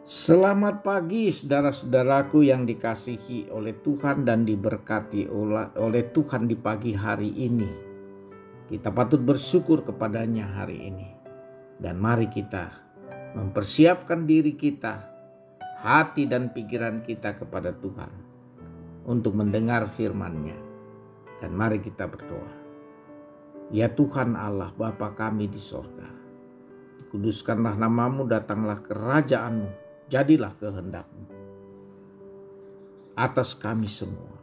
Selamat pagi saudara-saudaraku yang dikasihi oleh Tuhan dan diberkati oleh Tuhan di pagi hari ini. Kita patut bersyukur kepadanya hari ini. Dan mari kita mempersiapkan diri kita, hati dan pikiran kita kepada Tuhan untuk mendengar firman-Nya. Dan mari kita berdoa. Ya Tuhan Allah Bapa kami di sorga, dikuduskanlah namamu, datanglah kerajaan-Mu. Jadilah kehendak-Mu atas kami semua.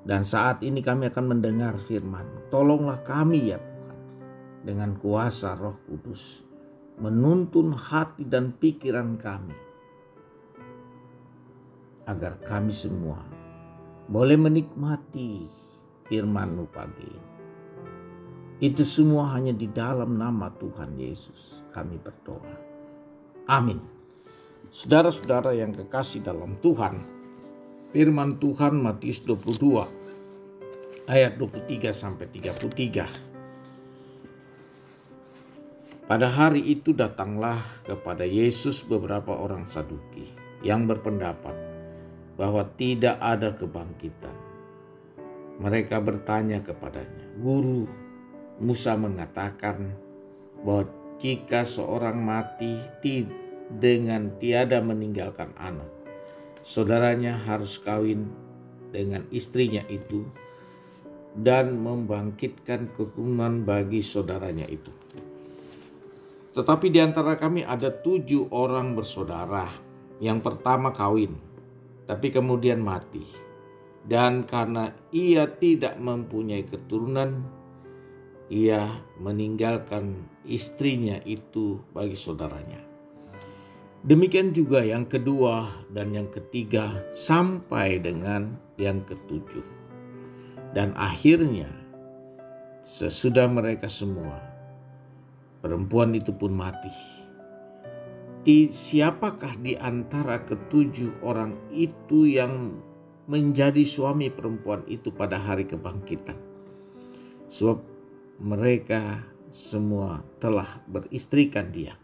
Dan saat ini kami akan mendengar firman-Mu. Tolonglah kami ya Tuhan, dengan kuasa Roh Kudus, menuntun hati dan pikiran kami, agar kami semua boleh menikmati firman-Mu pagi ini. Itu semua hanya di dalam nama Tuhan Yesus kami berdoa. Amin. Saudara-saudara yang kekasih dalam Tuhan, firman Tuhan Matius 22 ayat 23 sampai 33. Pada hari itu datanglah kepada Yesus beberapa orang Saduki yang berpendapat bahwa tidak ada kebangkitan. Mereka bertanya kepadanya, "Guru, Musa mengatakan bahwa jika seorang mati dengan tiada meninggalkan anak, saudaranya harus kawin dengan istrinya itu dan membangkitkan keturunan bagi saudaranya itu. Tetapi di antara kami ada 7 orang bersaudara. Yang pertama kawin, tapi kemudian mati. Dan karena ia tidak mempunyai keturunan, ia meninggalkan istrinya itu bagi saudaranya. Demikian juga yang kedua dan yang ketiga sampai dengan yang ketujuh. Dan akhirnya sesudah mereka semua, perempuan itu pun mati. Siapakah di antara ketujuh orang itu yang menjadi suami perempuan itu pada hari kebangkitan? Sebab mereka semua telah beristrikan dia."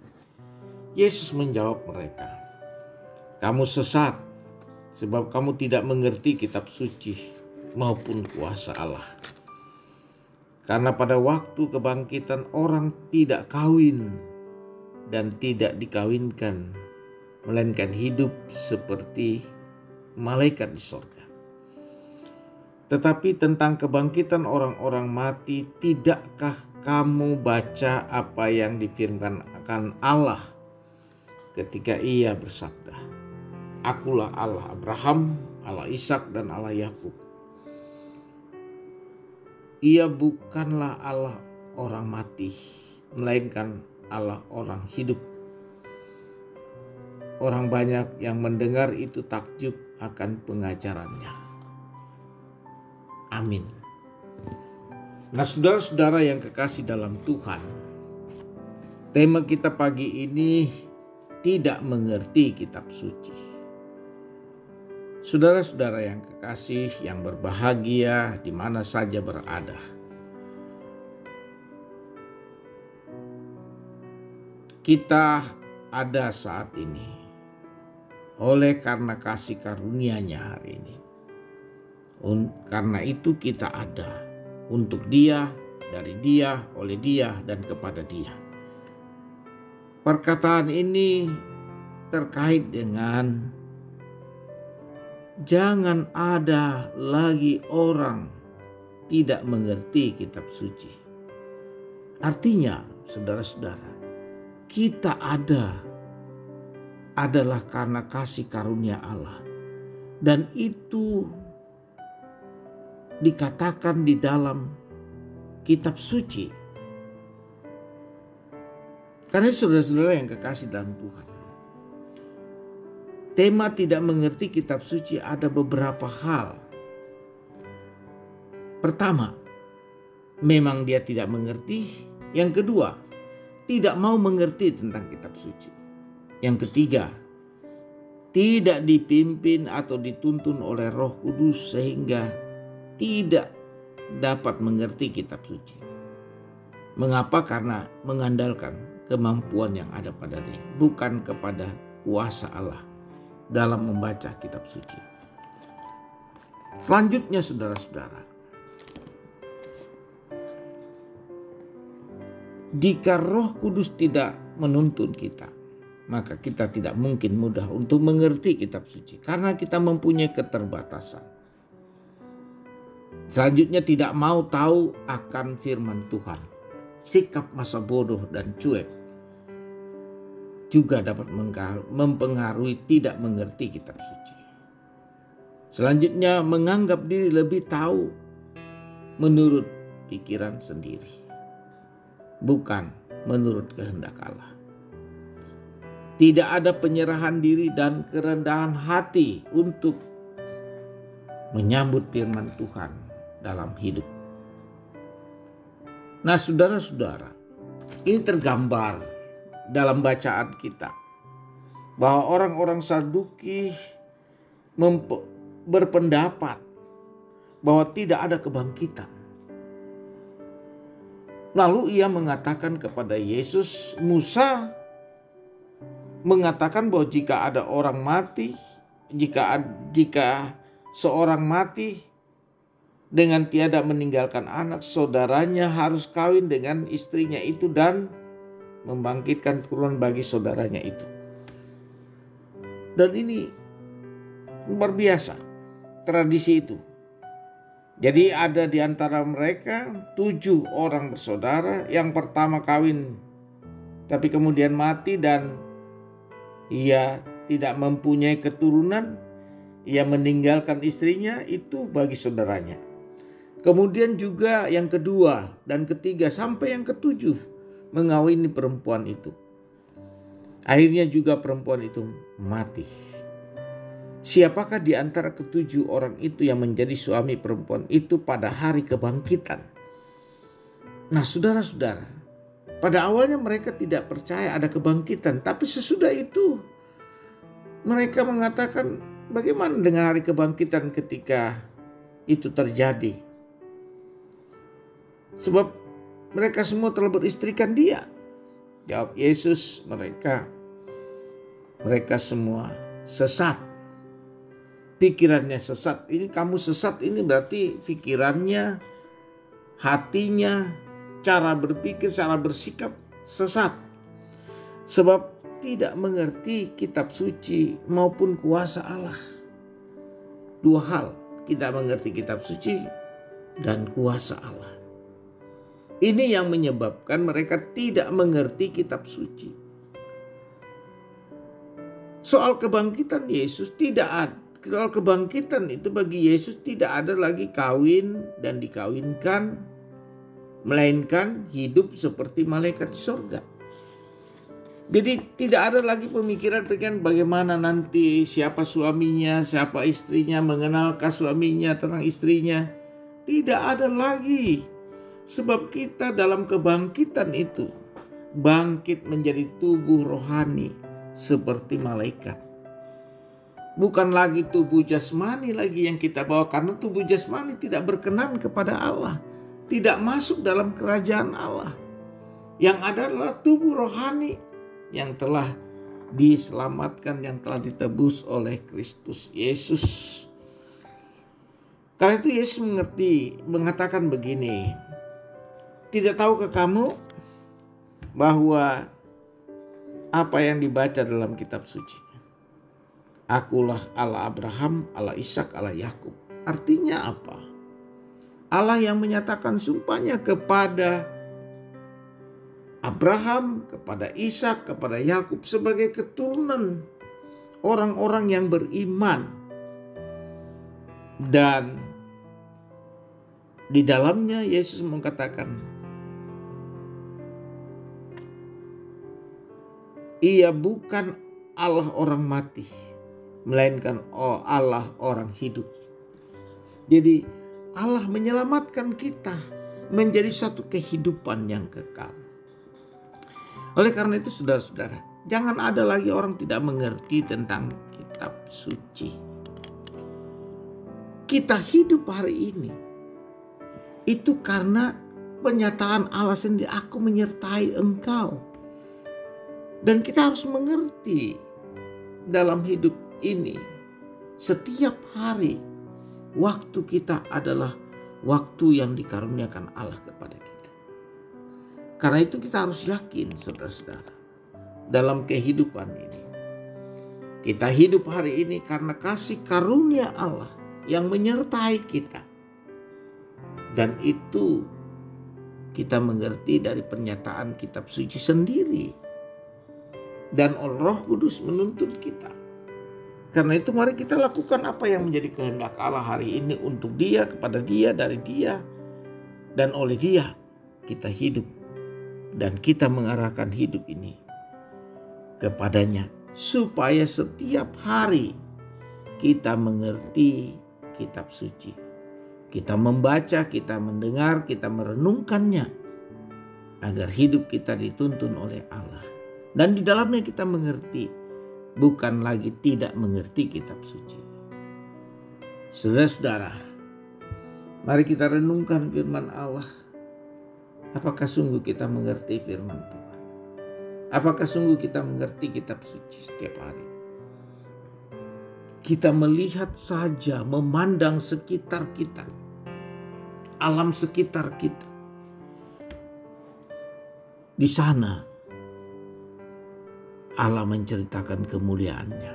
Yesus menjawab mereka, "Kamu sesat, sebab kamu tidak mengerti kitab suci maupun kuasa Allah. Karena pada waktu kebangkitan orang tidak kawin dan tidak dikawinkan, melainkan hidup seperti malaikat di sorga. Tetapi tentang kebangkitan orang-orang mati, tidakkah kamu baca apa yang difirmankan Allah ketika ia bersabda, 'Akulah Allah Abraham, Allah Ishak dan Allah Yakub.' Ia bukanlah Allah orang mati, melainkan Allah orang hidup." Orang banyak yang mendengar itu takjub akan pengajarannya. Amin. Nah, saudara-saudara yang kekasih dalam Tuhan, tema kita pagi ini tidak mengerti kitab suci. Saudara-saudara yang kekasih, yang berbahagia di mana saja berada, kita ada saat ini oleh karena kasih karunia-Nya hari ini. Karena itu kita ada untuk Dia, dari Dia, oleh Dia, dan kepada Dia. Perkataan ini terkait dengan jangan ada lagi orang tidak mengerti kitab suci. Artinya, saudara-saudara, kita adalah karena kasih karunia Allah. Dan itu dikatakan di dalam kitab suci. Karena saudara-saudara yang kekasih dalam Tuhan, tema tidak mengerti kitab suci ada beberapa hal. Pertama, memang dia tidak mengerti. Yang kedua, tidak mau mengerti tentang kitab suci. Yang ketiga, tidak dipimpin atau dituntun oleh Roh Kudus sehingga tidak dapat mengerti kitab suci. Mengapa? Karena mengandalkan kemampuan yang ada pada dia, bukan kepada kuasa Allah dalam membaca kitab suci. Selanjutnya saudara-saudara, jika Roh Kudus tidak menuntun kita, maka kita tidak mungkin mudah untuk mengerti kitab suci karena kita mempunyai keterbatasan. Selanjutnya, tidak mau tahu akan firman Tuhan. Sikap masa bodoh dan cuek juga dapat mempengaruhi tidak mengerti kitab suci. Selanjutnya, menganggap diri lebih tahu menurut pikiran sendiri, bukan menurut kehendak Allah. Tidak ada penyerahan diri dan kerendahan hati untuk menyambut firman Tuhan dalam hidup. Nah, saudara-saudara, ini tergambar dalam bacaan kita bahwa orang-orang Saduki berpendapat bahwa tidak ada kebangkitan. Lalu ia mengatakan kepada Yesus, Musa mengatakan bahwa jika ada orang mati, jika seorang mati dengan tiada meninggalkan anak, saudaranya harus kawin dengan istrinya itu dan membangkitkan keturunan bagi saudaranya itu. Dan ini luar biasa tradisi itu. Jadi ada di antara mereka 7 orang bersaudara. Yang pertama kawin tapi kemudian mati dan ia tidak mempunyai keturunan, ia meninggalkan istrinya, itu bagi saudaranya. Kemudian juga yang kedua dan ketiga sampai yang ketujuh mengawini perempuan itu. Akhirnya juga perempuan itu mati. Siapakah di antara ke-7 orang itu yang menjadi suami perempuan itu pada hari kebangkitan? Nah, saudara-saudara, pada awalnya mereka tidak percaya ada kebangkitan, tapi sesudah itu mereka mengatakan, bagaimana dengan hari kebangkitan ketika itu terjadi? Sebab mereka semua telah beristrikan dia. Jawab Yesus, mereka semua sesat. Pikirannya sesat. Ini kamu sesat, ini berarti pikirannya, hatinya, cara berpikir, cara bersikap sesat. Sebab tidak mengerti kitab suci maupun kuasa Allah. 2 hal, tidak mengerti kitab suci dan kuasa Allah. Ini yang menyebabkan mereka tidak mengerti kitab suci. Soal kebangkitan Yesus tidak ada. Soal kebangkitan itu bagi Yesus tidak ada lagi kawin dan dikawinkan, melainkan hidup seperti malaikat di surga. Jadi tidak ada lagi pemikiran bagaimana nanti, siapa suaminya, siapa istrinya, mengenalkah suaminya tentang istrinya. Tidak ada lagi. Sebab kita dalam kebangkitan itu bangkit menjadi tubuh rohani seperti malaikat. Bukan lagi tubuh jasmani lagi yang kita bawa, karena tubuh jasmani tidak berkenan kepada Allah, tidak masuk dalam kerajaan Allah. Yang ada adalah tubuh rohani yang telah diselamatkan, yang telah ditebus oleh Kristus Yesus. Karena itu Yesus mengatakan begini, tidak tahukah kamu bahwa apa yang dibaca dalam kitab suci? Akulah Allah Abraham, Allah Ishak, Allah Yakub. Artinya apa? Allah yang menyatakan sumpahnya kepada Abraham, kepada Ishak, kepada Yakub sebagai keturunan orang-orang yang beriman. Dan di dalamnya Yesus mengatakan, Ia bukan Allah orang mati, melainkan Allah orang hidup. Jadi Allah menyelamatkan kita menjadi satu kehidupan yang kekal. Oleh karena itu saudara-saudara, jangan ada lagi orang tidak mengerti tentang kitab suci. Kita hidup hari ini Itu karena penyataan Allah sendiri, aku menyertai engkau. Dan kita harus mengerti dalam hidup ini, setiap hari waktu kita adalah waktu yang dikaruniakan Allah kepada kita. Karena itu kita harus yakin, saudara-saudara, dalam kehidupan ini. Kita hidup hari ini karena kasih karunia Allah yang menyertai kita. Dan itu kita mengerti dari pernyataan kitab suci sendiri. Dan Roh Kudus menuntun kita. Karena itu mari kita lakukan apa yang menjadi kehendak Allah hari ini untuk Dia, kepada Dia, dari Dia. Dan oleh Dia kita hidup. Dan kita mengarahkan hidup ini kepadanya. Supaya setiap hari kita mengerti kitab suci. Kita membaca, kita mendengar, kita merenungkannya. Agar hidup kita dituntun oleh Allah. Dan di dalamnya kita mengerti. Bukan lagi tidak mengerti kitab suci. Saudara-saudara, mari kita renungkan firman Allah. Apakah sungguh kita mengerti firman Tuhan? Apakah sungguh kita mengerti kitab suci setiap hari? Kita melihat saja, memandang sekitar kita, alam sekitar kita. Di sana Allah menceritakan kemuliaannya.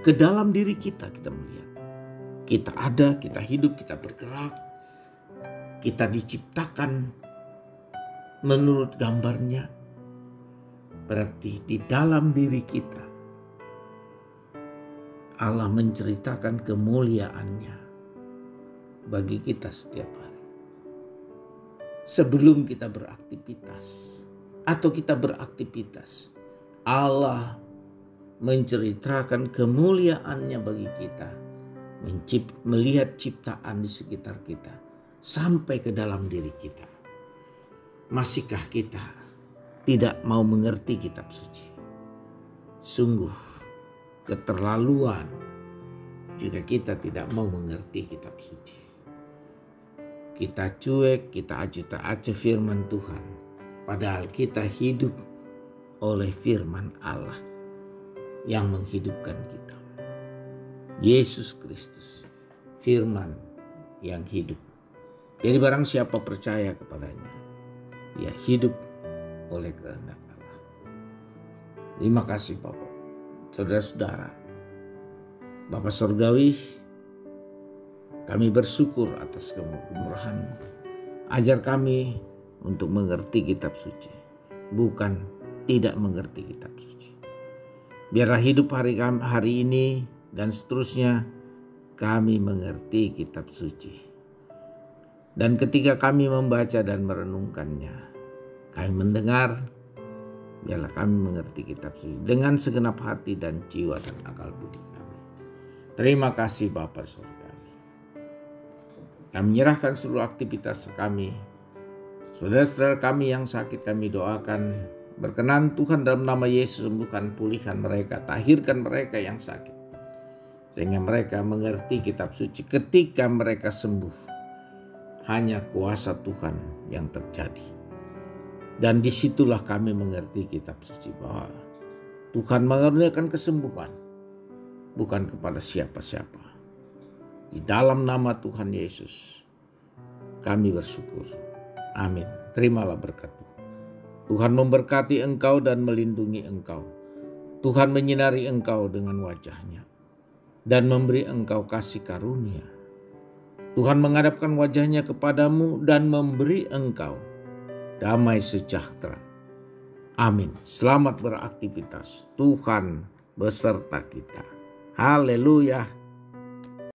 Ke dalam diri kita melihat. Kita ada, kita hidup, kita bergerak. Kita diciptakan menurut gambarnya. Berarti di dalam diri kita Allah menceritakan kemuliaannya bagi kita setiap hari. Sebelum kita beraktivitas atau kita beraktivitas, Allah menceritakan kemuliaannya bagi kita, melihat ciptaan di sekitar kita sampai ke dalam diri kita. Masihkah kita tidak mau mengerti kitab suci? Sungguh keterlaluan jika kita tidak mau mengerti kitab suci. Kita cuek, kita acuh-acuh firman Tuhan. Padahal kita hidup oleh firman Allah yang menghidupkan kita. Yesus Kristus, firman yang hidup. Jadi barang siapa percaya kepadanya, ia hidup oleh kehendak Allah. Terima kasih Bapak. Saudara-saudara, Bapa Surgawi, kami bersyukur atas kemurahan-Mu. Ajar kami untuk mengerti kitab suci, bukan tidak mengerti kitab suci. Biarlah hidup hari ini dan seterusnya kami mengerti kitab suci. Dan ketika kami membaca dan merenungkannya, kami mendengar, biarlah kami mengerti kitab suci dengan segenap hati dan jiwa dan akal budi kami. Terima kasih Bapa Surgawi. Kami menyerahkan seluruh aktivitas kami. Saudara-saudara kami yang sakit kami doakan. Berkenan Tuhan dalam nama Yesus sembuhkan, pulihkan mereka, tahirkan mereka yang sakit. Sehingga mereka mengerti kitab suci. Ketika mereka sembuh, hanya kuasa Tuhan yang terjadi. Dan disitulah kami mengerti kitab suci bahwa Tuhan mengaruniakan kesembuhan bukan kepada siapa-siapa. Di dalam nama Tuhan Yesus kami bersyukur. Amin. Terimalah berkat Tuhan. Tuhan memberkati engkau dan melindungi engkau. Tuhan menyinari engkau dengan wajah-Nya dan memberi engkau kasih karunia. Tuhan menghadapkan wajah-Nya kepadamu dan memberi engkau damai sejahtera. Amin. Selamat beraktivitas. Tuhan beserta kita. Haleluya.